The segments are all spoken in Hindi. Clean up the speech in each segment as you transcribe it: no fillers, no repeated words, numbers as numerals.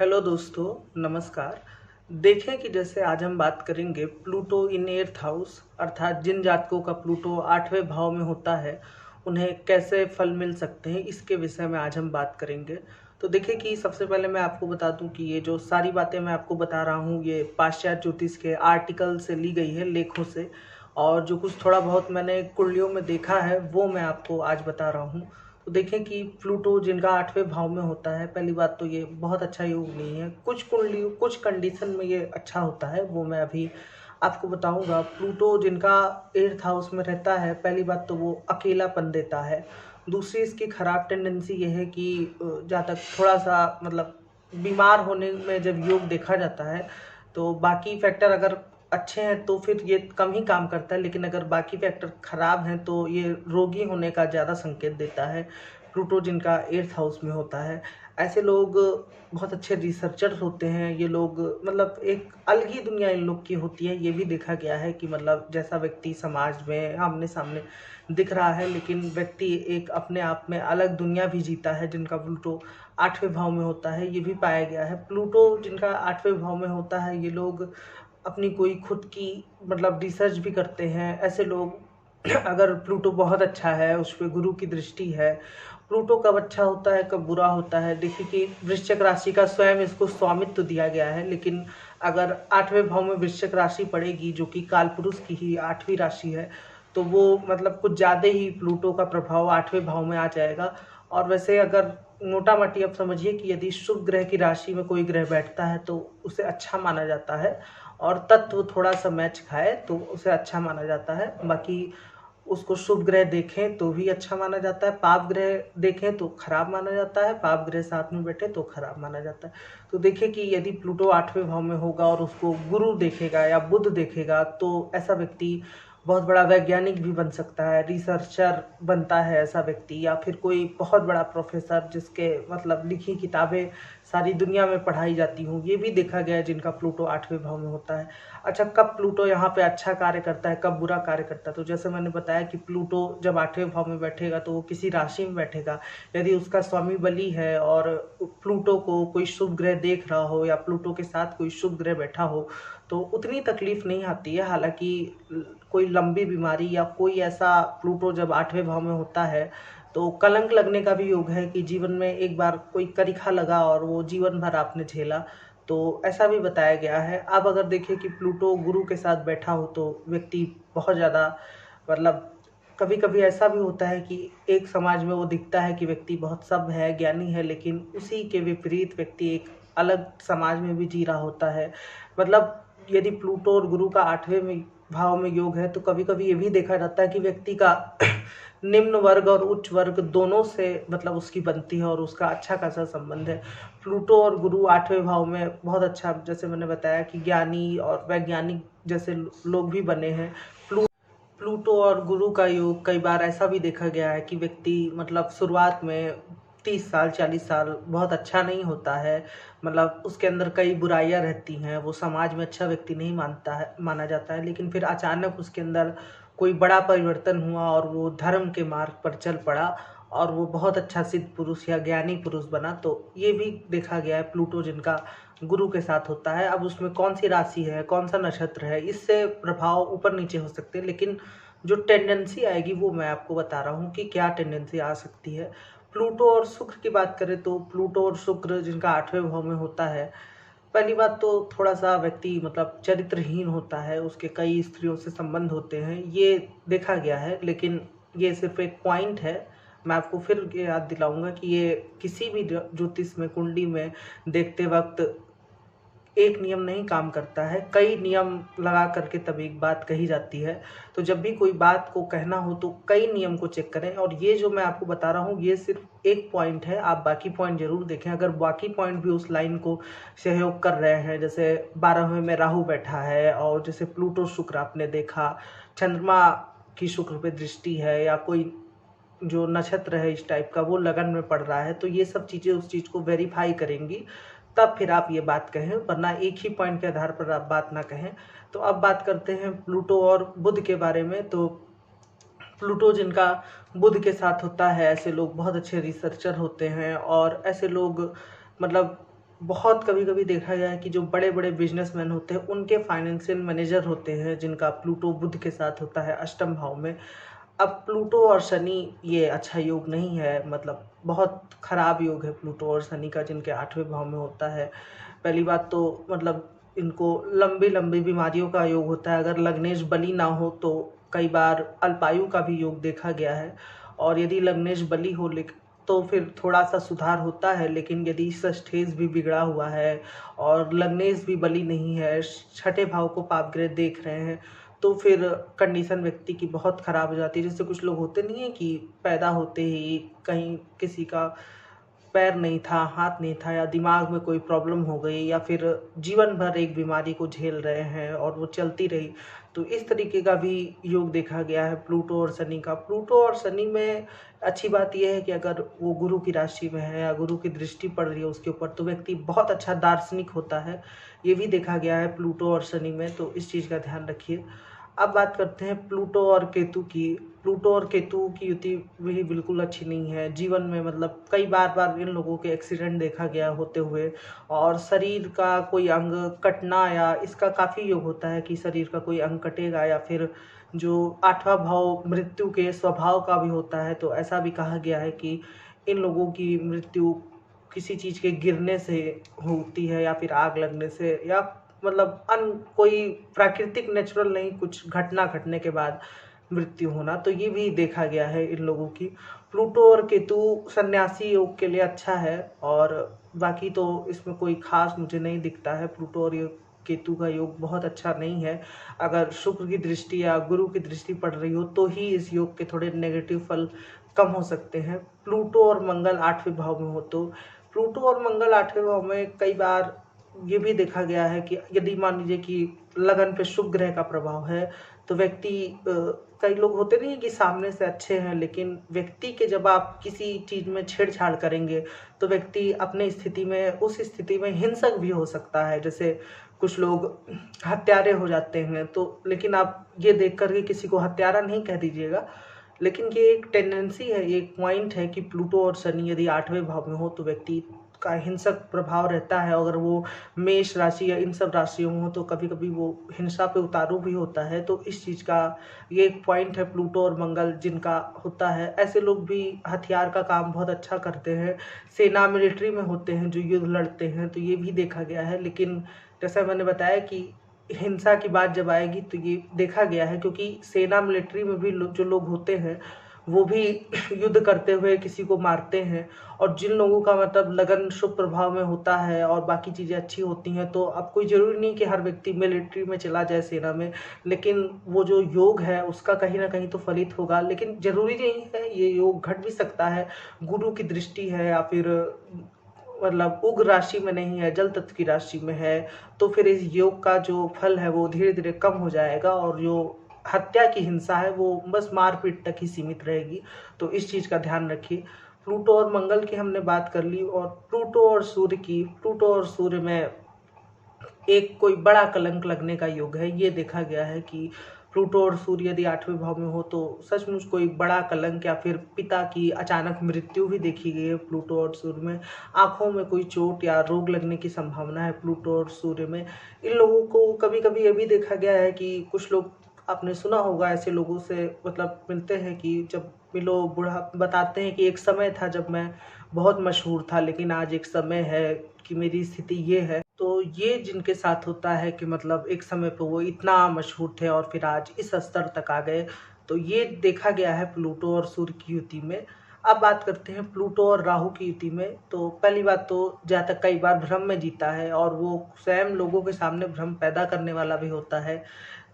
हेलो दोस्तों, नमस्कार। देखें कि जैसे आज हम बात करेंगे प्लूटो इन एट्थ हाउस, अर्थात जिन जातकों का प्लूटो 8वें भाव में होता है उन्हें कैसे फल मिल सकते हैं, इसके विषय में आज हम बात करेंगे। तो देखिए कि सबसे पहले मैं आपको बता दूं कि ये जो सारी बातें मैं आपको बता रहा हूँ ये पाश्चात्य ज्योतिष के आर्टिकल से ली गई है, लेखों से। और जो कुछ थोड़ा बहुत मैंने कुंडलियों में देखा है वो मैं आपको आज बता रहा हूँ। तो देखें कि प्लूटो जिनका 8वें भाव में होता है, पहली बात तो ये बहुत अच्छा योग नहीं है। कुछ कुंडलियों कुछ कंडीशन में ये अच्छा होता है, वो मैं अभी आपको बताऊंगा। प्लूटो जिनका 8th हाउस में रहता है, पहली बात तो वो अकेलापन देता है। दूसरी इसकी खराब टेंडेंसी ये है कि जहाँ तक थोड़ा सा मतलब बीमार होने में जब योग देखा जाता है तो बाकी फैक्टर अगर अच्छे हैं तो फिर ये कम ही काम करता है, लेकिन अगर बाकी फैक्टर खराब हैं तो ये रोगी होने का ज़्यादा संकेत देता है। प्लूटो जिनका 8th हाउस में होता है, ऐसे लोग बहुत अच्छे रिसर्चर्स होते हैं। ये लोग मतलब एक अलग ही दुनिया इन लोग की होती है। ये भी देखा गया है कि मतलब जैसा व्यक्ति समाज में आमने सामने दिख रहा है, लेकिन व्यक्ति एक अपने आप में अलग दुनिया भी जीता है जिनका प्लूटो 8वें भाव में होता है। ये भी पाया गया है। प्लूटो जिनका 8वें भाव में होता है, ये लोग अपनी कोई खुद की मतलब रिसर्च भी करते हैं। ऐसे लोग अगर प्लूटो बहुत अच्छा है, उस पर गुरु की दृष्टि है। प्लूटो कब अच्छा होता है कब बुरा होता है, देखिए कि वृश्चिक राशि का स्वयं इसको स्वामित्व दिया गया है, लेकिन अगर 8वें भाव में वृश्चिक राशि पड़ेगी जो कि कालपुरुष की ही 8वीं राशि है, तो वो मतलब कुछ ज़्यादा ही प्लूटो का प्रभाव 8वें भाव में आ जाएगा। और वैसे अगर मोटा मोटी आप समझिए कि यदि शुभ ग्रह की राशि में कोई ग्रह बैठता है तो उसे अच्छा माना जाता है, और तत्व थोड़ा सा मैच खाए तो उसे अच्छा माना जाता है। बाकी उसको शुभ ग्रह देखें तो भी अच्छा माना जाता है, पाप ग्रह देखें तो खराब माना जाता है, पाप ग्रह साथ में बैठे तो खराब माना जाता है। तो देखिए कि यदि प्लूटो 8वें भाव में होगा और उसको गुरु देखेगा या बुध देखेगा तो ऐसा व्यक्ति बहुत बड़ा वैज्ञानिक भी बन सकता है, रिसर्चर बनता है ऐसा व्यक्ति, या फिर कोई बहुत बड़ा प्रोफेसर जिसके मतलब लिखी किताबें सारी दुनिया में पढ़ाई जाती हूँ। ये भी देखा गया है जिनका प्लूटो 8वें भाव में होता है। अच्छा, कब प्लूटो यहाँ पे अच्छा कार्य करता है, कब बुरा कार्य करता है? तो जैसे मैंने बताया कि प्लूटो जब 8वें भाव में बैठेगा तो वो किसी राशि में बैठेगा। यदि उसका स्वामी बली है और प्लूटो को कोई शुभ ग्रह देख रहा हो या प्लूटो के साथ कोई शुभ ग्रह बैठा हो तो उतनी तकलीफ नहीं आती है। हालांकि कोई लंबी बीमारी या कोई ऐसा प्लूटो जब 8वें भाव में होता है तो कलंक लगने का भी योग है कि जीवन में एक बार कोई करीखा लगा और वो जीवन भर आपने झेला, तो ऐसा भी बताया गया है। अब अगर देखिए कि प्लूटो गुरु के साथ बैठा हो तो व्यक्ति बहुत ज़्यादा मतलब कभी कभी ऐसा भी होता है कि एक समाज में वो दिखता है कि व्यक्ति बहुत सभ्य है, ज्ञानी है, लेकिन उसी के विपरीत व्यक्ति एक अलग समाज में भी जी रहा होता है। मतलब यदि प्लूटो और गुरु का 8वें में भाव में योग है तो कभी कभी ये भी देखा जाता है कि व्यक्ति का निम्न वर्ग और उच्च वर्ग दोनों से मतलब उसकी बनती है और उसका अच्छा खासा संबंध है। प्लूटो और गुरु 8वें भाव में बहुत अच्छा, जैसे मैंने बताया कि ज्ञानी और वैज्ञानिक जैसे लोग भी बने हैं। प्लूटो और गुरु का योग कई बार ऐसा भी देखा गया है कि व्यक्ति मतलब शुरुआत में 30 साल 40 साल बहुत अच्छा नहीं होता है, मतलब उसके अंदर कई बुराइयां रहती हैं, वो समाज में अच्छा व्यक्ति नहीं माना जाता है, लेकिन फिर अचानक उसके अंदर कोई बड़ा परिवर्तन हुआ और वो धर्म के मार्ग पर चल पड़ा और वो बहुत अच्छा सिद्ध पुरुष या ज्ञानी पुरुष बना। तो ये भी देखा गया है प्लूटो जिनका गुरु के साथ होता है। अब उसमें कौन सी राशि है, कौन सा नक्षत्र है, इससे प्रभाव ऊपर नीचे हो सकते हैं, लेकिन जो टेंडेंसी आएगी वो मैं आपको बता रहा हूँ कि क्या टेंडेंसी आ सकती है। प्लूटो और शुक्र की बात करें तो प्लूटो और शुक्र जिनका 8वें भाव में होता है, पहली बात तो थोड़ा सा व्यक्ति मतलब चरित्रहीन होता है, उसके कई स्त्रियों से संबंध होते हैं, ये देखा गया है। लेकिन ये सिर्फ एक पॉइंट है। मैं आपको फिर याद दिलाऊंगा कि ये किसी भी ज्योतिष में कुंडली में देखते वक्त एक नियम नहीं काम करता है, कई नियम लगा करके तब एक बात कही जाती है। तो जब भी कोई बात को कहना हो तो कई नियम को चेक करें, और ये जो मैं आपको बता रहा हूँ ये सिर्फ एक पॉइंट है, आप बाकी पॉइंट जरूर देखें। अगर बाकी पॉइंट भी उस लाइन को सहयोग कर रहे हैं, जैसे 12वें में राहु बैठा है और जैसे प्लूटो शुक्र आपने देखा, चंद्रमा की शुक्र पे दृष्टि है, या कोई जो नक्षत्र है इस टाइप का वो लगन में पड़ रहा है, तो ये सब चीज़ें उस चीज़ को वेरीफाई करेंगी, तब फिर आप ये बात कहें, वरना एक ही पॉइंट के आधार पर आप बात ना कहें। तो अब बात करते हैं प्लूटो और बुध के बारे में। तो प्लूटो जिनका बुध के साथ होता है, ऐसे लोग बहुत अच्छे रिसर्चर होते हैं और ऐसे लोग मतलब बहुत कभी-कभी देखा गया है कि जो बड़े-बड़े बिज़नेसमैन होते हैं, उनके फाइनेंशियल मैनेजर होते हैं, जिनका प्लूटो बुध के साथ होता है अष्टम भाव में। अब प्लूटो और शनि ये अच्छा योग नहीं है, मतलब बहुत खराब योग है प्लूटो और शनि का, जिनके 8वें भाव में होता है। पहली बात तो मतलब इनको लंबी-लंबी बीमारियों का योग होता है, अगर लग्नेश बली ना हो तो कई बार अल्पायु का भी योग देखा गया है। और यदि लग्नेश बली हो तो फिर थोड़ा-सा सुधार होता है, लेकिन यदि षष्ठेश भी बिगड़ा हुआ है और लग्नेश भी बली नहीं है, छठे भाव को पाप ग्रह देख रहे हैं, तो फिर कंडीशन व्यक्ति की बहुत ख़राब हो जाती है। जैसे कुछ लोग होते नहीं हैं कि पैदा होते ही कहीं किसी का पैर नहीं था, हाथ नहीं था, या दिमाग में कोई प्रॉब्लम हो गई, या फिर जीवन भर एक बीमारी को झेल रहे हैं और वो चलती रही। तो इस तरीके का भी योग देखा गया है प्लूटो और शनि का। प्लूटो और शनि में अच्छी बात ये है कि अगर वो गुरु की राशि में है या गुरु की दृष्टि पड़ रही है उसके ऊपर, तो व्यक्ति बहुत अच्छा दार्शनिक होता है। ये भी देखा गया है प्लूटो और शनि में, तो इस चीज़ का ध्यान रखिए। अब बात करते हैं प्लूटो और केतु की। प्लूटो और केतु की युति भी बिल्कुल अच्छी नहीं है। जीवन में मतलब कई बार इन लोगों के एक्सीडेंट देखा गया होते हुए, और शरीर का कोई अंग कटना, या इसका काफ़ी योग होता है कि शरीर का कोई अंग कटेगा, या फिर जो 8वां भाव मृत्यु के स्वभाव का भी होता है, तो ऐसा भी कहा गया है कि इन लोगों की मृत्यु किसी चीज़ के गिरने से होती है, या फिर आग लगने से, या मतलब कोई प्राकृतिक नेचुरल नहीं, कुछ घटना घटने के बाद मृत्यु होना। तो ये भी देखा गया है इन लोगों की। प्लूटो और केतु सन्यासी योग के लिए अच्छा है, और बाकी तो इसमें कोई खास मुझे नहीं दिखता है। प्लूटो और केतु का योग बहुत अच्छा नहीं है। अगर शुक्र की दृष्टि या गुरु की दृष्टि पड़ रही हो तो ही इस योग के थोड़े नेगेटिव फल कम हो सकते हैं। प्लूटो और मंगल 8वें भाव में हो तो प्लूटो और मंगल 8वें भाव में कई बार ये भी देखा गया है कि यदि मान लीजिए कि लगन पे शुभ ग्रह का प्रभाव है, तो व्यक्ति कई लोग होते नहीं हैं कि सामने से अच्छे हैं, लेकिन व्यक्ति के जब आप किसी चीज़ में छेड़छाड़ करेंगे तो व्यक्ति अपने स्थिति में, उस स्थिति में हिंसक भी हो सकता है। जैसे कुछ लोग हत्यारे हो जाते हैं, तो लेकिन आप ये देख कर के किसी को हत्यारा नहीं कह दीजिएगा, लेकिन ये एक टेंडेंसी है, ये एक पॉइंट है कि प्लूटो और शनि यदि 8वें भाव में हो तो व्यक्ति का हिंसक प्रभाव रहता है। अगर वो मेष राशि या इन सब राशियों में हो तो कभी-कभी वो हिंसा पे उतारू भी होता है। तो इस चीज़ का ये एक पॉइंट है प्लूटो और मंगल जिनका होता है। ऐसे लोग भी हथियार का काम बहुत अच्छा करते हैं, सेना मिलिट्री में होते हैं जो युद्ध लड़ते हैं, तो ये भी देखा गया है। लेकिन जैसा मैंने बताया कि हिंसा की बात जब आएगी तो ये देखा गया है, क्योंकि सेना मिलिट्री में भी जो लोग होते हैं वो भी युद्ध करते हुए किसी को मारते हैं। और जिन लोगों का मतलब लगन शुभ प्रभाव में होता है और बाकी चीज़ें अच्छी होती हैं, तो अब कोई ज़रूरी नहीं कि हर व्यक्ति मिलिट्री में चला जाए, सेना में, लेकिन वो जो योग है उसका कहीं ना कहीं तो फलित होगा। लेकिन ज़रूरी नहीं है, ये योग घट भी सकता है। गुरु की दृष्टि है, या फिर मतलब उग्र राशि में नहीं है, जल तत्व की राशि में है, तो फिर इस योग का जो फल है वो धीरे धीरे कम हो जाएगा, और जो हत्या की हिंसा है वो बस मारपीट तक ही सीमित रहेगी। तो इस चीज़ का ध्यान रखिए। प्लूटो और मंगल की हमने बात कर ली, और प्लूटो और सूर्य की। प्लूटो और सूर्य में एक कोई बड़ा कलंक लगने का योग है। ये देखा गया है कि प्लूटो और सूर्य यदि 8वें भाव में हो तो सचमुच कोई बड़ा कलंक या फिर पिता की अचानक मृत्यु भी देखी गई है प्लूटो और सूर्य में। आँखों में कोई चोट या रोग लगने की संभावना है प्लूटो और सूर्य में। इन लोगों को कभी-कभी ये भी देखा गया है कि कुछ लोग, आपने सुना होगा ऐसे लोगों से मतलब मिलते हैं कि जब मिलो बूढ़ा बताते हैं कि एक समय था जब मैं बहुत मशहूर था, लेकिन आज एक समय है कि मेरी स्थिति ये है। तो ये जिनके साथ होता है कि मतलब एक समय पे वो इतना मशहूर थे और फिर आज इस स्तर तक आ गए, तो ये देखा गया है प्लूटो और सूर्य की युति में। अब बात करते हैं प्लूटो और राहु की युति में। तो पहली बात तो जातक कई बार भ्रम में जीता है, और वो स्वयं लोगों के सामने भ्रम पैदा करने वाला भी होता है।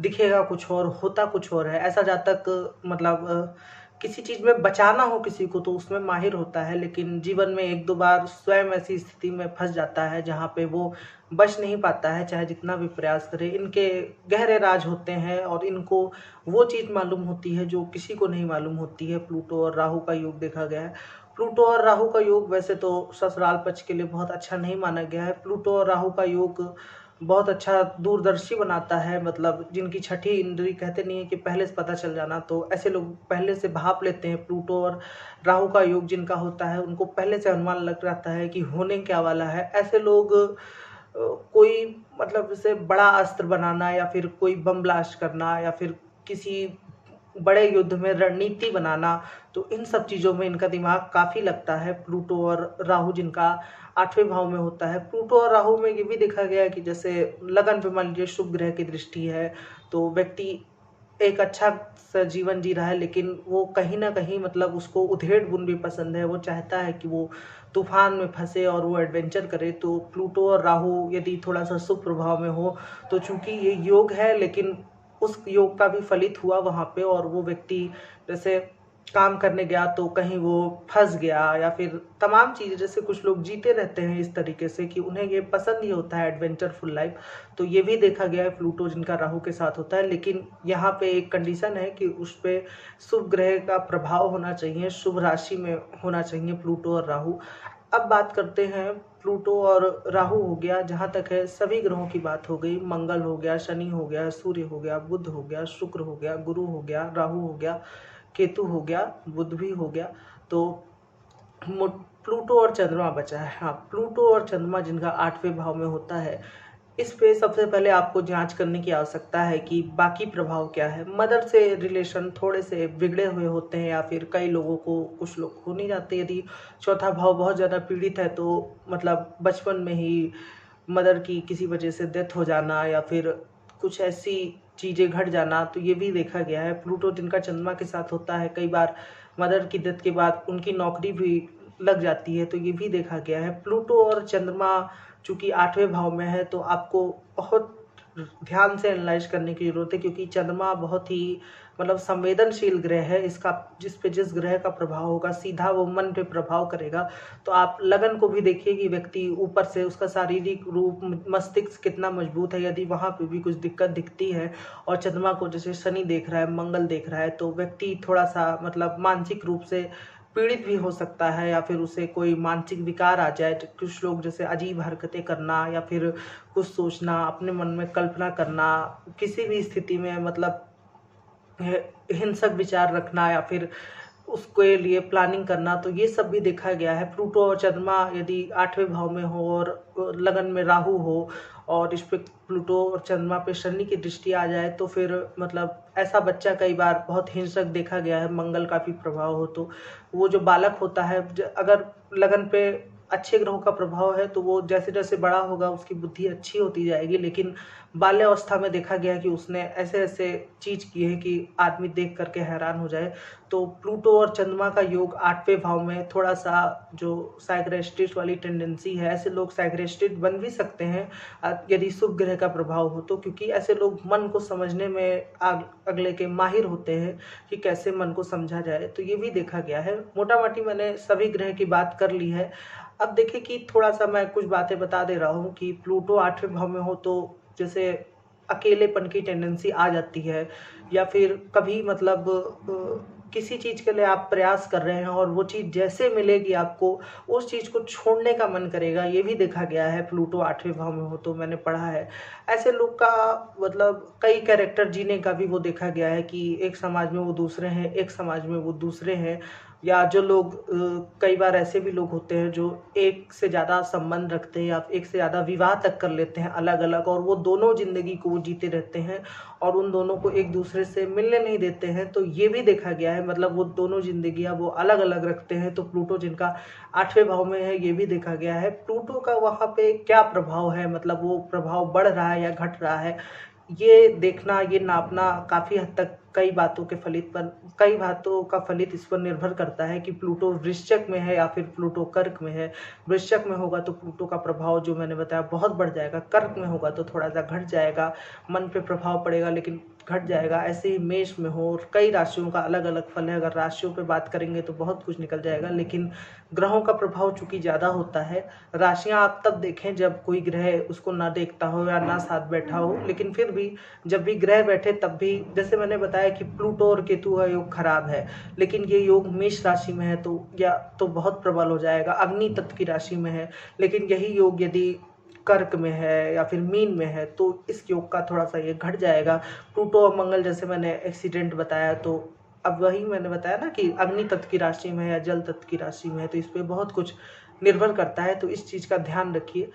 दिखेगा कुछ और, होता कुछ और है। ऐसा जातक मतलब किसी चीज़ में बचाना हो किसी को तो उसमें माहिर होता है, लेकिन जीवन में 1-2 बार स्वयं ऐसी स्थिति में फँस जाता है जहाँ पे वो बच नहीं पाता है, चाहे जितना भी प्रयास करे। इनके गहरे राज होते हैं और इनको वो चीज़ मालूम होती है जो किसी को नहीं मालूम होती है। प्लूटो और राहु का योग देखा गया है। प्लूटो और राहु का योग वैसे तो ससुराल पक्ष के लिए बहुत अच्छा नहीं माना गया है। प्लूटो और राहु का योग बहुत अच्छा दूरदर्शी बनाता है, मतलब जिनकी छठी इंद्री कहते नहीं है कि पहले से पता चल जाना, तो ऐसे लोग पहले से भाप लेते हैं। प्लूटो और राहु का योग जिनका होता है उनको पहले से अनुमान लग जाता है कि होने क्या वाला है। ऐसे लोग कोई मतलब जैसे बड़ा अस्त्र बनाना या फिर कोई बम ब्लास्ट करना या फिर किसी बड़े युद्ध में रणनीति बनाना, तो इन सब चीज़ों में इनका दिमाग काफ़ी लगता है। प्लूटो और राहु जिनका 8वें भाव में होता है। प्लूटो और राहु में ये भी देखा गया है कि जैसे लगन पे मान लीजिए शुभ ग्रह की दृष्टि है, तो व्यक्ति एक अच्छा सा जीवन जी रहा है, लेकिन वो कहीं न कहीं मतलब उसको उधेड़-बुन भी पसंद है। वो चाहता है कि वो तूफ़ान में फँसे और वो एडवेंचर करे। तो प्लूटो और राहु यदि थोड़ा-सा शुभ प्रभाव में हो, तो चूँकि ये योग है, लेकिन उस योग का भी फलित हुआ वहाँ पे, और वो व्यक्ति जैसे काम करने गया तो कहीं वो फँस गया, या फिर तमाम चीज़ें, जैसे कुछ लोग जीते रहते हैं इस तरीके से कि उन्हें ये पसंद ही होता है एडवेंचरफुल लाइफ। तो ये भी देखा गया है प्लूटो जिनका राहु के साथ होता है, लेकिन यहाँ पे एक कंडीशन है कि उस पे शुभ ग्रह का प्रभाव होना चाहिए, शुभ राशि में होना चाहिए प्लूटो और राहु। अब बात करते हैं प्लूटो और राहु हो गया, जहाँ तक है सभी ग्रहों की बात हो गई। मंगल हो गया, शनि हो गया, सूर्य हो गया, बुध हो गया, शुक्र हो गया, गुरु हो गया, राहु हो गया, केतु हो गया, बुध भी हो गया। तो प्लूटो और चंद्रमा बचा है। हाँ, प्लूटो और चंद्रमा जिनका 8वें भाव में होता है, इस पे सबसे पहले आपको जांच करने की आवश्यकता है कि बाकी प्रभाव क्या है। मदर से रिलेशन थोड़े से बिगड़े हुए होते हैं, या फिर कई लोगों को, कुछ लोग हो नहीं जाते। यदि चौथा भाव बहुत ज़्यादा पीड़ित है तो मतलब बचपन में ही मदर की किसी वजह से डेथ हो जाना, या फिर कुछ ऐसी चीज़ें घट जाना, तो ये भी देखा गया है। प्लूटो जिनका चंद्रमा के साथ होता है, कई बार मदर की डेथ के बाद उनकी नौकरी भी लग जाती है, तो ये भी देखा गया है। प्लूटो और चंद्रमा चूँकि 8वें भाव में है, तो आपको बहुत ध्यान से एनालाइज़ करने की ज़रूरत है, क्योंकि चंद्रमा बहुत ही मतलब संवेदनशील ग्रह है। इसका जिस पे जिस ग्रह का प्रभाव होगा सीधा वो मन पे प्रभाव करेगा। तो आप लगन को भी देखिए कि व्यक्ति ऊपर से उसका शारीरिक रूप, मस्तिष्क कितना मजबूत है। यदि वहाँ पे भी कुछ दिक्कत दिखती है और चंद्रमा को जैसे शनि देख रहा है, मंगल देख रहा है, तो व्यक्ति थोड़ा-सा मतलब मानसिक रूप से पीड़ित भी हो सकता है, या फिर उसे कोई मानसिक विकार आ जाए। तो कुछ लोग जैसे अजीब हरकतें करना, या फिर कुछ सोचना, अपने मन में कल्पना करना, किसी भी स्थिति में मतलब हिंसक विचार रखना, या फिर उसके लिए प्लानिंग करना, तो ये सब भी देखा गया है। प्लूटो और चंद्रमा यदि 8वें भाव में हो और लगन में राहु हो, और इस पे प्लूटो और चंद्रमा पे शनि की दृष्टि आ जाए, तो फिर मतलब ऐसा बच्चा कई बार बहुत हिंसक देखा गया है। मंगल का भी प्रभाव हो तो वो जो बालक होता है, अगर लगन पे अच्छे ग्रहों का प्रभाव है, तो वो जैसे जैसे बड़ा होगा उसकी बुद्धि अच्छी होती जाएगी। लेकिन बाल्यावस्था में देखा गया है कि उसने ऐसे ऐसे चीज़ की है कि आदमी देख करके हैरान हो जाए। तो प्लूटो और चंद्रमा का योग 8वें भाव में थोड़ा-सा जो साइक्रेटिस्ट वाली टेंडेंसी है, ऐसे लोग साइक्रेटिस्ट बन भी सकते हैं यदि शुभ ग्रह का प्रभाव हो तो, क्योंकि ऐसे लोग मन को समझने में अगले के माहिर होते हैं कि कैसे मन को समझा जाए। तो ये भी देखा गया है। मोटा-मोटी मैंने सभी ग्रह की बात कर ली है। अब देखिए कि थोड़ा-सा मैं कुछ बातें बता दे रहा हूँ कि प्लूटो 8वें भाव में हो तो जैसे अकेलेपन की टेंडेंसी आ जाती है, या फिर कभी मतलब किसी चीज़ के लिए आप प्रयास कर रहे हैं और वो चीज़ जैसे मिलेगी आपको उस चीज़ को छोड़ने का मन करेगा। ये भी देखा गया है प्लूटो 8वें भाव में हो तो, मैंने पढ़ा है। ऐसे लोग का मतलब कई कैरेक्टर जीने का भी वो देखा गया है कि एक समाज में वो दूसरे हैं, एक समाज में वो दूसरे हैं। या जो लोग कई बार ऐसे भी लोग होते हैं जो एक से ज़्यादा संबंध रखते हैं, या एक से ज़्यादा विवाह तक कर लेते हैं अलग-अलग, और वो दोनों ज़िंदगी को वो जीते रहते हैं और उन दोनों को एक दूसरे से मिलने नहीं देते हैं। तो ये भी देखा गया है, मतलब वो दोनों ज़िंदगियाँ वो अलग-अलग रखते हैं। तो प्लूटो जिनका 8वें भाव में है, ये भी देखा गया है। प्लूटो का वहाँ पे क्या प्रभाव है, मतलब वो प्रभाव बढ़ रहा है या घट रहा है, ये देखना, ये नापना काफ़ी हद तक कई बातों का फलित इस पर निर्भर करता है कि प्लूटो वृश्चिक में है या फिर प्लूटो कर्क में है। वृश्चिक में होगा तो प्लूटो का प्रभाव जो मैंने बताया बहुत बढ़ जाएगा, कर्क में होगा तो थोड़ा-सा घट जाएगा, मन पे प्रभाव पड़ेगा लेकिन घट जाएगा। ऐसे ही मेष में हो, और कई राशियों का अलग-अलग फल है। अगर राशियों पे बात करेंगे तो बहुत कुछ निकल जाएगा, लेकिन ग्रहों का प्रभाव चूँकि ज़्यादा होता है। राशियाँ आप तब देखें जब कोई ग्रह उसको ना देखता हो या ना साथ बैठा हो, लेकिन फिर भी जब भी ग्रह बैठे तब भी, जैसे मैंने बताया कि प्लूटो और केतु का योग खराब है, लेकिन ये योग मेष राशि में है तो या तो बहुत प्रबल हो जाएगा, अग्नि तत्व की राशि में है। लेकिन यही योग यदि कर्क में है या फिर मीन में है तो इस योग का थोड़ा सा ये घट जाएगा। प्लूटो और मंगल जैसे मैंने एक्सीडेंट बताया, तो अब वही मैंने बताया ना कि अग्नि तत्व की राशि में है या जल तत्व की राशि में है, तो इस पर बहुत कुछ निर्भर करता है, तो इस चीज़ का ध्यान रखिए।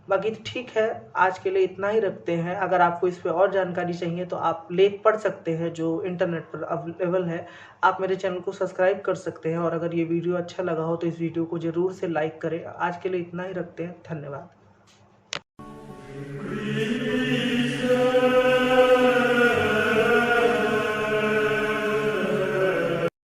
बाकी तो ठीक है, आज के लिए इतना ही रखते हैं। अगर आपको इस पे और जानकारी चाहिए तो आप लेख पढ़ सकते हैं जो इंटरनेट पर अवेलेबल है। आप मेरे चैनल को सब्सक्राइब कर सकते हैं, और अगर ये वीडियो अच्छा लगा हो तो इस वीडियो को ज़रूर से लाइक करें। आज के लिए इतना ही रखते हैं, धन्यवाद।